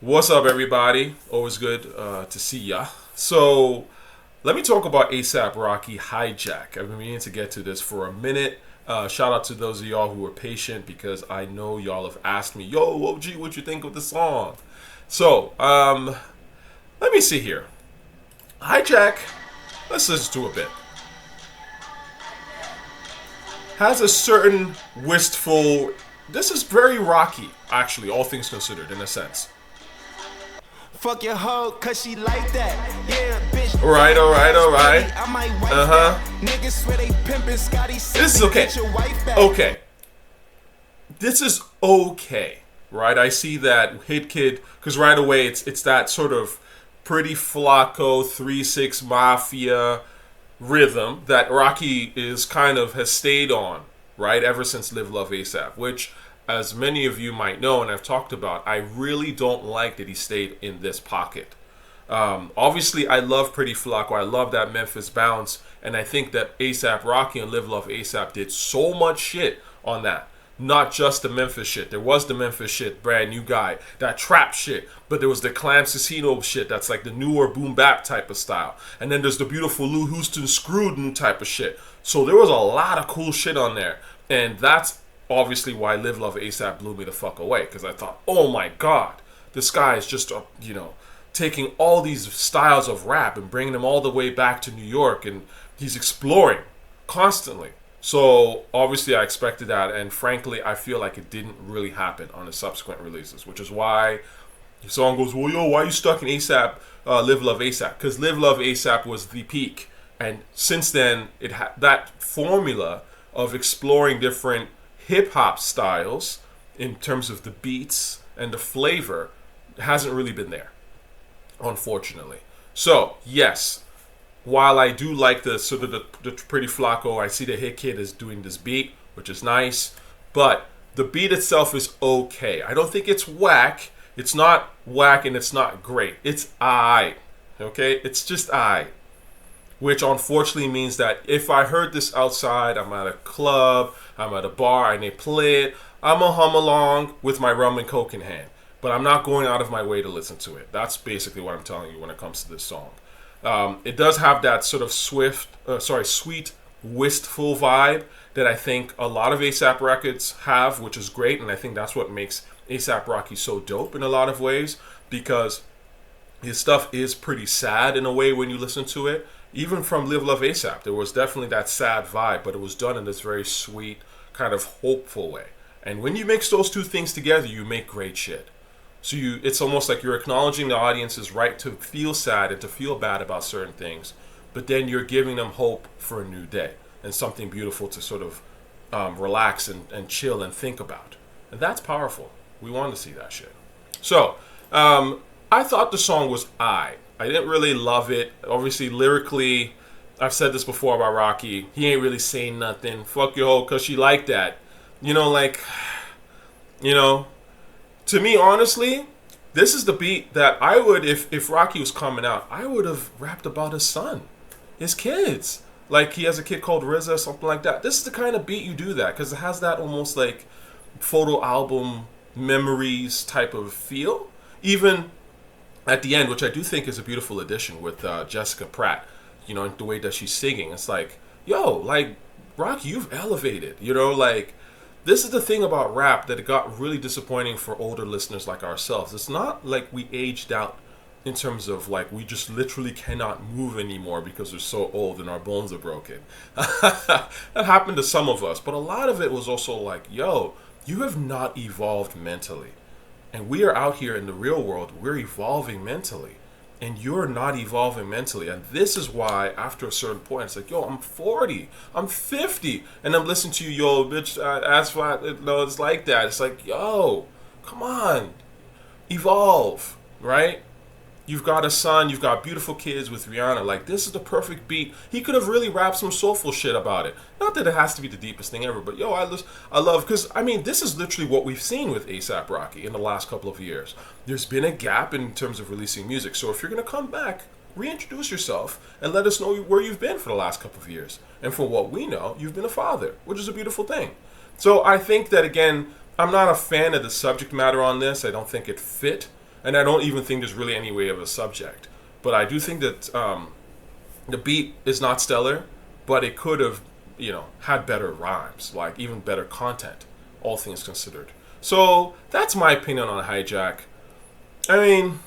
What's up, everybody? Always good to see ya. So, let me talk about ASAP Rocky Hijack. I've been meaning to get to this for a minute. Shout out to those of y'all who were patient because I know y'all have asked me, yo, OG, what you think of the song? So, let me see here. Hijack, let's listen to a bit. Has a certain wistful. This is very Rocky, actually, all things considered, in a sense. Fuck your hoe, cause she like that. Yeah, bitch. Alright. I might wife Uh-huh. that. Niggas swear they pimpin' Scotty. This is okay. Okay. This is okay, right? I see that Hit Kid, because right away it's that sort of pretty Flacco 3-6 Mafia rhythm that Rocky is kind of has stayed on, right? Ever since Live Love ASAP, which, as many of you might know and I've talked about, I really don't like that he stayed in this pocket. Obviously, I love Pretty Flacco. I love that Memphis bounce. And I think that ASAP Rocky and Live Love ASAP did so much shit on that. Not just the Memphis shit. There was the Memphis shit, brand new guy. That trap shit. But there was the Clam Casino shit. That's like the newer boom bap type of style. And then there's the beautiful Lou Houston screwed new type of shit. So there was a lot of cool shit on there. And that's obviously why Live Love ASAP blew me the fuck away. Because I thought, oh my god, this guy is just, taking all these styles of rap and bringing them all the way back to New York. And he's exploring constantly. So obviously I expected that. And frankly, I feel like it didn't really happen on the subsequent releases. Which is why the song goes, well, yo, why are you stuck in ASAP, Live Love ASAP? Because Live Love ASAP was the peak. And since then, it had that formula of exploring different hip-hop styles in terms of the beats and the flavor hasn't really been there, unfortunately. So yes, while I do like the sort of the Pretty Flacco, I see the Hit Kid is doing this beat, which is nice, but the beat itself is okay. I don't think it's whack. It's not whack and it's not great. It's aight. Okay, it's aight. Which unfortunately means that if I heard this outside, I'm at a club, I'm at a bar, and they play it, I'm going to hum along with my rum and coke in hand. But I'm not going out of my way to listen to it. That's basically what I'm telling you when it comes to this song. It does have that sort of sweet, wistful vibe that I think a lot of ASAP records have, which is great. And I think that's what makes ASAP Rocky so dope in a lot of ways, because his stuff is pretty sad in a way when you listen to it. Even from Live Love ASAP, there was definitely that sad vibe, but it was done in this very sweet, kind of hopeful way. And when you mix those two things together, you make great shit. So it's almost like you're acknowledging the audience's right to feel sad and to feel bad about certain things, but then you're giving them hope for a new day and something beautiful to sort of relax and chill and think about. And that's powerful. We want to see that shit. So, I thought the song was aight. I didn't really love it. Obviously, lyrically, I've said this before about Rocky. He ain't really saying nothing. Fuck your hoe, cause she like that. To me, honestly, this is the beat that I would, if Rocky was coming out, I would have rapped about his son, his kids. Like, he has a kid called Rizza or something like that. This is the kind of beat you do that, because it has that almost like photo album memories type of feel. Even at the end, which I do think is a beautiful addition with Jessica Pratt, the way that she's singing. It's like, yo, like, Rocky, you've elevated, this is the thing about rap that it got really disappointing for older listeners like ourselves. It's not like we aged out in terms of like we just literally cannot move anymore because we're so old and our bones are broken. That happened to some of us, but a lot of it was also like, yo, you have not evolved mentally. And we are out here in the real world, we're evolving mentally. And you're not evolving mentally. And this is why, after a certain point, it's like, yo, I'm 40, I'm 50. And I'm listening to you, yo, bitch, ass flat, no, it's like that. It's like, yo, come on, evolve, right? You've got a son, you've got beautiful kids with Rihanna. Like, this is the perfect beat. He could have really rapped some soulful shit about it. Not that it has to be the deepest thing ever, but yo, I love, because, this is literally what we've seen with ASAP Rocky in the last couple of years. There's been a gap in terms of releasing music. So if you're going to come back, reintroduce yourself and let us know where you've been for the last couple of years. And from what we know, you've been a father, which is a beautiful thing. So I think that, again, I'm not a fan of the subject matter on this. I don't think it fit. And I don't even think there's really any way of a subject. But I do think that the beat is not stellar, but it could have, had better rhymes, like even better content, all things considered. So that's my opinion on Hijack. I mean,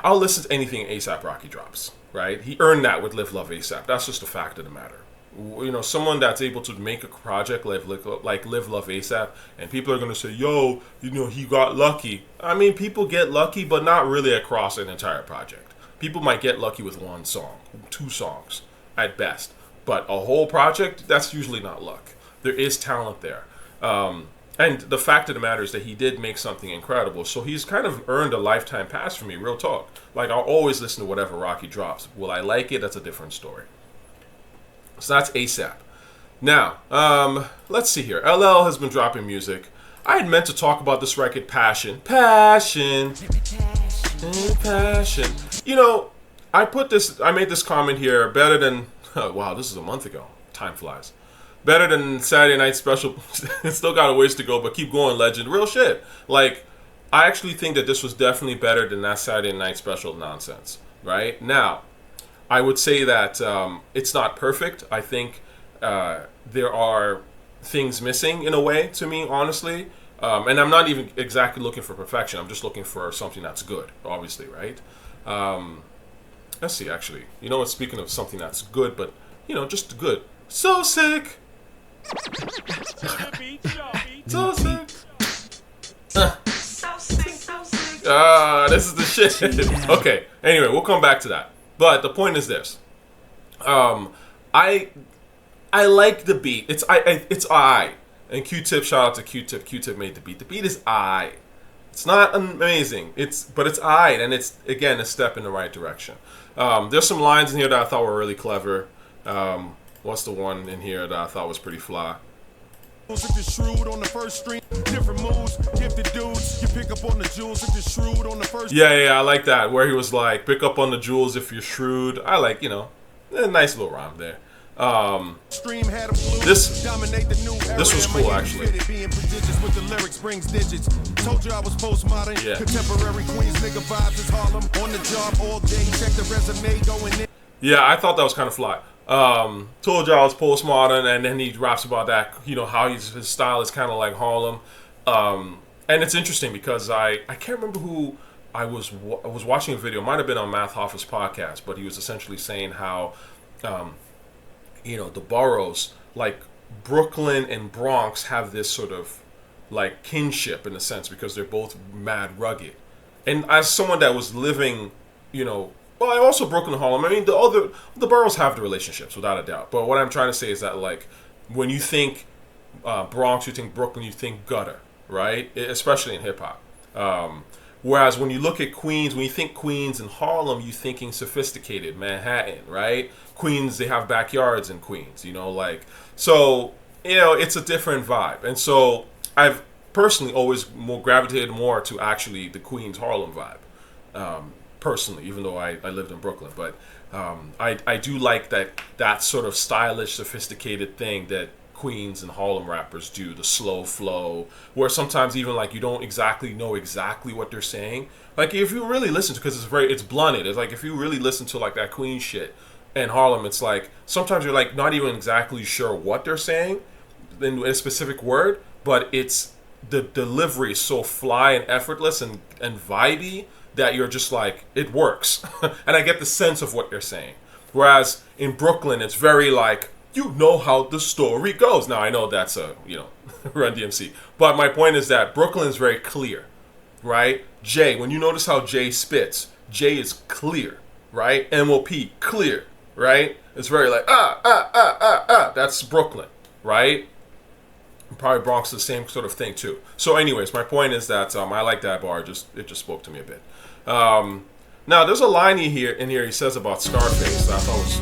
I'll listen to anything A$AP Rocky drops, right? He earned that with Live Love ASAP. That's just a fact of the matter. Someone that's able to make a project like Live Love ASAP, and people are going to say, yo, he got lucky. I mean, people get lucky, but not really across an entire project. People might get lucky with one song, 2 songs at best. But a whole project, that's usually not luck. There is talent there. And the fact of the matter is that he did make something incredible. So he's kind of earned a lifetime pass for me, real talk. Like, I'll always listen to whatever Rocky drops. Will I like it? That's a different story. So that's ASAP. Now, let's see here. LL has been dropping music. I had meant to talk about this record, Passion. Passion. I made this comment here, better than, wow, this is a month ago. Time flies. Better than Saturday Night Special. Still got a ways to go, but keep going, legend. Real shit. Like, I actually think that this was definitely better than that Saturday Night Special nonsense. Right? Now, I would say that it's not perfect. I think there are things missing in a way to me, honestly. And I'm not even exactly looking for perfection. I'm just looking for something that's good, obviously, right? Let's see, actually. Speaking of something that's good, but, just good. So sick. So sick. This is the shit. Okay. Anyway, we'll come back to that. But the point is this. I like the beat. It's I. And Q-Tip, shout out to Q-Tip. Q-Tip made the beat. The beat is I. It's not amazing. But it's I, and it's again a step in the right direction. There's some lines in here that I thought were really clever. What's the one in here that I thought was pretty fly? If you're shrewd on the first string, different moves, gifted dudes, you pick up on the jewels if you're shrewd on the first. Yeah, I like that, where he was like, pick up on the jewels if you're shrewd. I like, a nice little rhyme there. This was cool, actually. Being prodigious with the lyrics brings digits. Told you I was postmodern. Yeah. Contemporary Queens nigga vibes is Harlem. On the job all day, check the resume going in. Yeah, I thought that was kind of fly. Told you I was postmodern, and then he raps about that, how his style is kind of like Harlem. And it's interesting because I can't remember who I was watching a video. It might have been on Math Hoffa's podcast, but he was essentially saying how the boroughs like Brooklyn and Bronx have this sort of like kinship in a sense because they're both mad rugged. And as someone that was living, well, I also Brooklyn and Harlem. I mean, the boroughs have the relationships without a doubt. But what I'm trying to say is that like when you think Bronx, you think Brooklyn, you think gutter, right? Especially in hip hop. Whereas when you look at Queens, when you think Queens and Harlem, you're thinking sophisticated Manhattan, right? Queens, they have backyards in Queens, so it's a different vibe. And so I've personally always gravitated more to actually the Queens Harlem vibe, personally, even though I lived in Brooklyn. But I do like that sort of stylish, sophisticated thing that Queens and Harlem rappers do, the slow flow, where sometimes even like you don't exactly know exactly what they're saying. Like if you really listen to, because it's blunted. It's like if you really listen to like that Queen shit and Harlem, it's like sometimes you're like not even exactly sure what they're saying in a specific word, but it's the delivery is so fly and effortless and vibey that you're just like, it works. And I get the sense of what they're saying. Whereas in Brooklyn, it's very like, you know how the story goes. Now, I know that's Run DMC. But my point is that Brooklyn is very clear, right? Jay, when you notice how Jay spits, Jay is clear, right? MOP, clear, right? It's very like, That's Brooklyn, right? Probably Bronx is the same sort of thing, too. So anyways, my point is that I like that bar. It just spoke to me a bit. Now, there's a line in here he says about Scarface that I thought was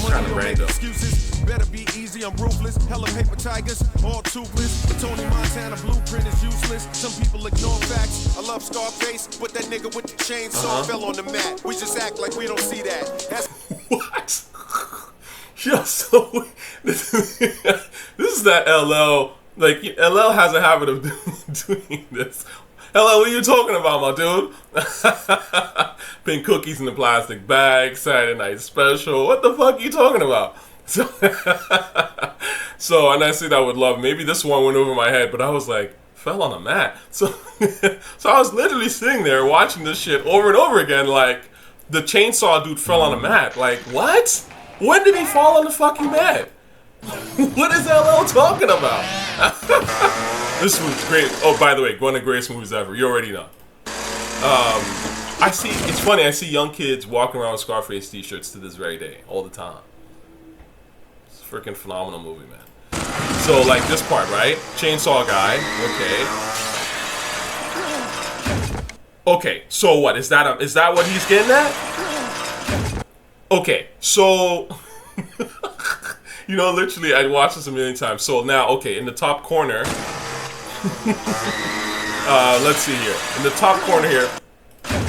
kind of random. Excuses. Better be easy, I'm ruthless. Hella paper tigers, all toothless. Tony Montana blueprint is useless. Some people ignore facts. I love Scarface, but that nigga with the chainsaw fell on the mat. We just act like we don't see that. What? Yo, so this is that LL. Like LL has a habit of doing this. LL, what are you talking about, my dude? Pink cookies in the plastic bag, Saturday night special. What the fuck are you talking about? So and I said I would love. Maybe this one went over my head, but I was like, fell on the mat. So I was literally sitting there watching this shit over and over again, like the chainsaw dude fell on the mat. Like, what? When did he fall on the fucking mat? What is LL talking about? This was great. Oh, by the way, one of the greatest movies ever. You already know. It's funny, I see young kids walking around with Scarface t-shirts to this very day, all the time. It's a freaking phenomenal movie, man. So, like this part, right? Chainsaw guy, okay. Okay, so what? Is that what he's getting at? Okay, so... literally, I watched this a million times. So now, okay, in the top corner... let's see here. In the top corner here...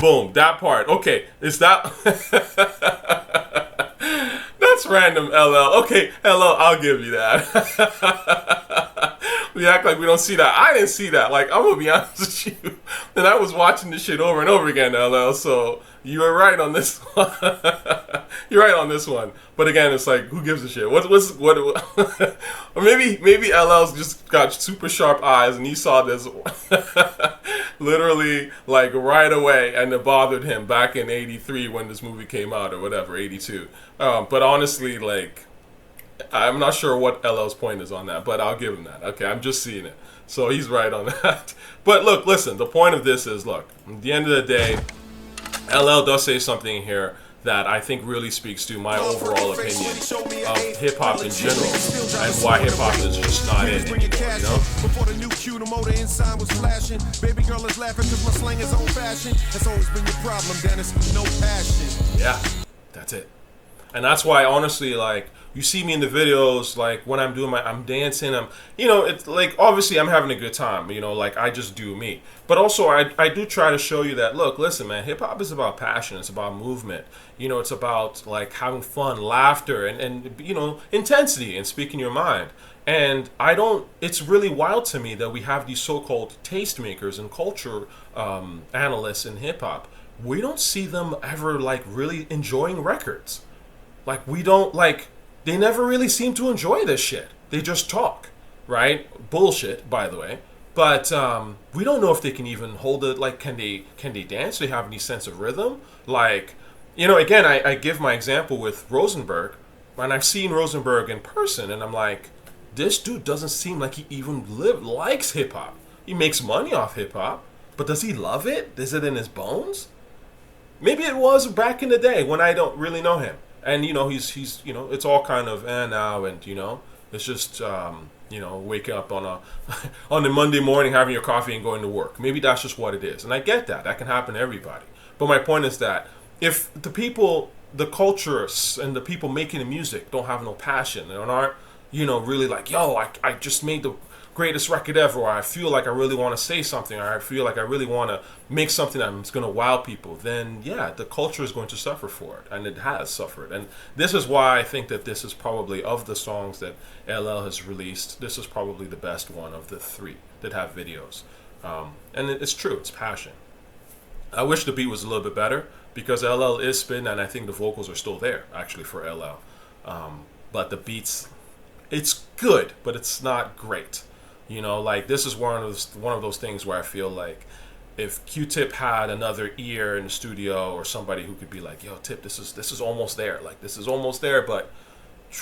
Boom, that part. Okay, is that... That's random, LL. Okay, LL, I'll give you that. We act like we don't see that. I didn't see that. Like, I'm going to be honest with you. And I was watching this shit over and over again, LL, so you were right on this one. You're right on this one. But again, it's like, who gives a shit? What or maybe LL's just got super sharp eyes and he saw this literally like right away and it bothered him back in 83 when this movie came out or whatever, 82. But honestly, like, I'm not sure what LL's point is on that, but I'll give him that. Okay, I'm just seeing it. So he's right on that. But look, listen, the point of this is, look, at the end of the day, LL does say something here that I think really speaks to my overall opinion of hip-hop in general and why hip-hop is just not it anymore, you know? Before the new cue, the motor inside was flashing. Baby girl is laughing because my slang is old-fashioned. That's always been your problem, Dennis. No passion. Yeah, that's it. And that's why, honestly, like, you see me in the videos, like, when I'm doing I'm dancing, it's like, obviously I'm having a good time, like, I just do me. But also, I do try to show you that, look, listen, man, hip-hop is about passion, it's about movement, it's about, like, having fun, laughter, and intensity, and speaking your mind. And it's really wild to me that we have these so-called tastemakers and culture analysts in hip-hop. We don't see them ever, like, really enjoying records. Like, they never really seem to enjoy this shit. They just talk, right? Bullshit, by the way. But we don't know if they can even hold it. Like, can they dance? Do they have any sense of rhythm? Like, again, I give my example with Rosenberg. And I've seen Rosenberg in person, and I'm like, this dude doesn't seem like he even likes hip-hop. He makes money off hip-hop, but does he love it? Is it in his bones? Maybe it was back in the day when I don't really know him. And, he's it's all kind of now, and, it's just, waking up on a Monday morning, having your coffee and going to work. Maybe that's just what it is. And I get that. That can happen to everybody. But my point is that if the culturists and the people making the music don't have no passion and aren't, really like, yo, I just made the greatest record ever, or I feel like I really want to say something, or I feel like I really want to make something that's going to wow people, then yeah, the culture is going to suffer for it, and it has suffered. And this is why I think that this is probably, of the songs that LL has released, this is probably the best one of the three that have videos. And it's true, it's passion. I wish the beat was a little bit better, because LL is spitting, and I think the vocals are still there, actually, for LL. But the beats, it's good, but it's not great. Like, this is one of those things where I feel like if Q-Tip had another ear in the studio, or somebody who could be like, yo, Tip, this is almost there. Like, this is almost there, but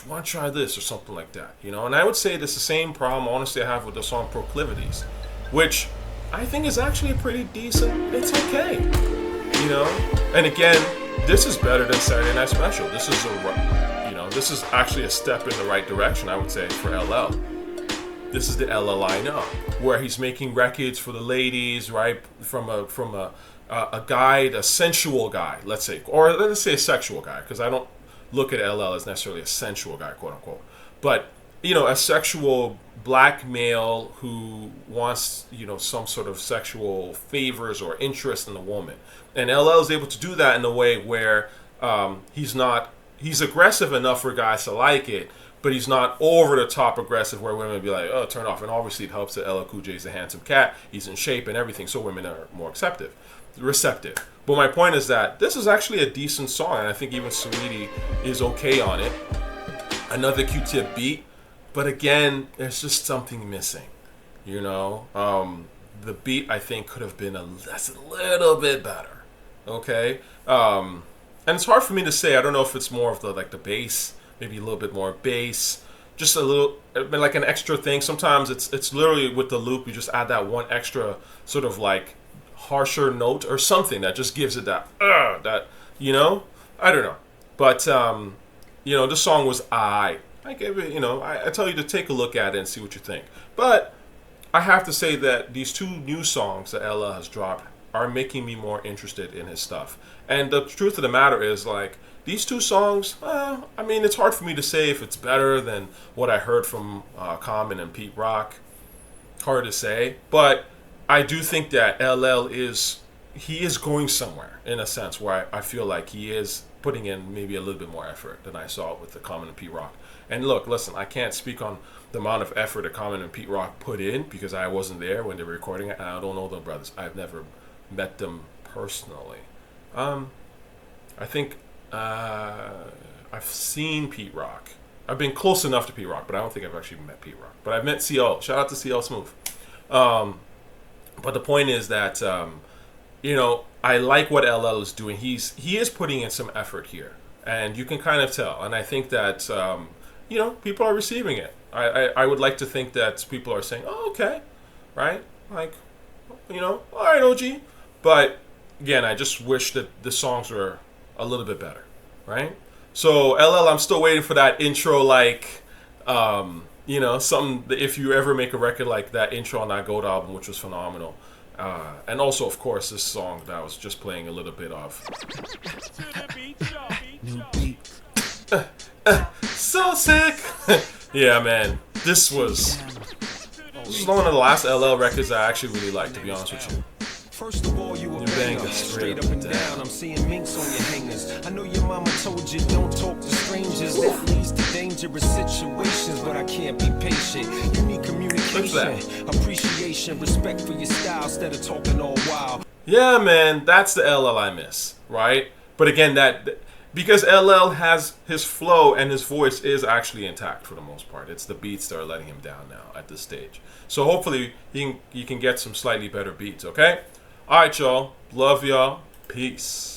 why not try this or something like that, And I would say this is the same problem, honestly, I have with the song Proclivities, which I think is actually pretty decent. It's okay, And again, this is better than Saturday Night Special. This is this is actually a step in the right direction, I would say, for LL. This is the LL I know, where he's making records for the ladies, right? From a guy, a sensual guy, let's say, or let's say a sexual guy, because I don't look at LL as necessarily a sensual guy, quote unquote. But a sexual black male who wants some sort of sexual favors or interest in a woman, and LL is able to do that in a way where he's aggressive enough for guys to like it, but he's not over the top aggressive where women be like, oh, turn off. And obviously it helps that LL Cool J is a handsome cat. He's in shape and everything, so women are more receptive. But my point is that this is actually a decent song, and I think even Saweetie is okay on it. Another Q-Tip beat, but again, there's just something missing, you know? The beat, I think, could have been a little bit better, okay? And it's hard for me to say. I don't know if it's more of the bass, maybe a little bit more bass, just a little, like an extra thing. Sometimes it's literally with the loop, you just add that one extra sort of like harsher note or something that just gives it that, you know? I don't know. But, you know, this song was I gave it, you know, I tell you to take a look at it and see what you think. But I have to say that these two new songs that LL has dropped are making me more interested in his stuff. And the truth of the matter is, like, these two songs, I mean, it's hard for me to say if it's better than what I heard from Common and Pete Rock. Hard to say. But I do think that LL is going somewhere, in a sense, where I feel like he is putting in maybe a little bit more effort than I saw with the Common and Pete Rock. And look, listen, I can't speak on the amount of effort that Common and Pete Rock put in because I wasn't there when they were recording it, and I don't know them brothers. I've never met them personally. I think I've seen Pete Rock. I've been close enough to Pete Rock, but I don't think I've actually met Pete Rock. But I've met CL. Shout out to CL Smooth. But the point is that, you know, I like what LL is doing. He is putting in some effort here, and you can kind of tell. And I think that, you know, people are receiving it. I would like to think that people are saying, oh, okay, right? Like, you know, all right, OG. But, again, I just wish that the songs were a little bit better, right? So, LL, I'm still waiting for that intro, like, you know, something, if you ever make a record like that intro on that Gold album, which was phenomenal. And also, of course, this song that I was just playing a little bit of. New beat. So sick. Yeah, man. This was one of the last LL records I actually really liked, to be honest with you. First of all, you a banger, straight up and down. I'm seeing minks on your hangers. I know your mama told you don't talk to strangers. That leads to dangerous situations, but I can't be patient. You need communication, appreciation, respect for your style instead of talking all wild. Yeah, man, that's the LL I miss, right? But again, that because LL has his flow and his voice is actually intact for the most part. It's the beats that are letting him down now at this stage. So hopefully you can get some slightly better beats, okay? All right, y'all. Love y'all. Peace.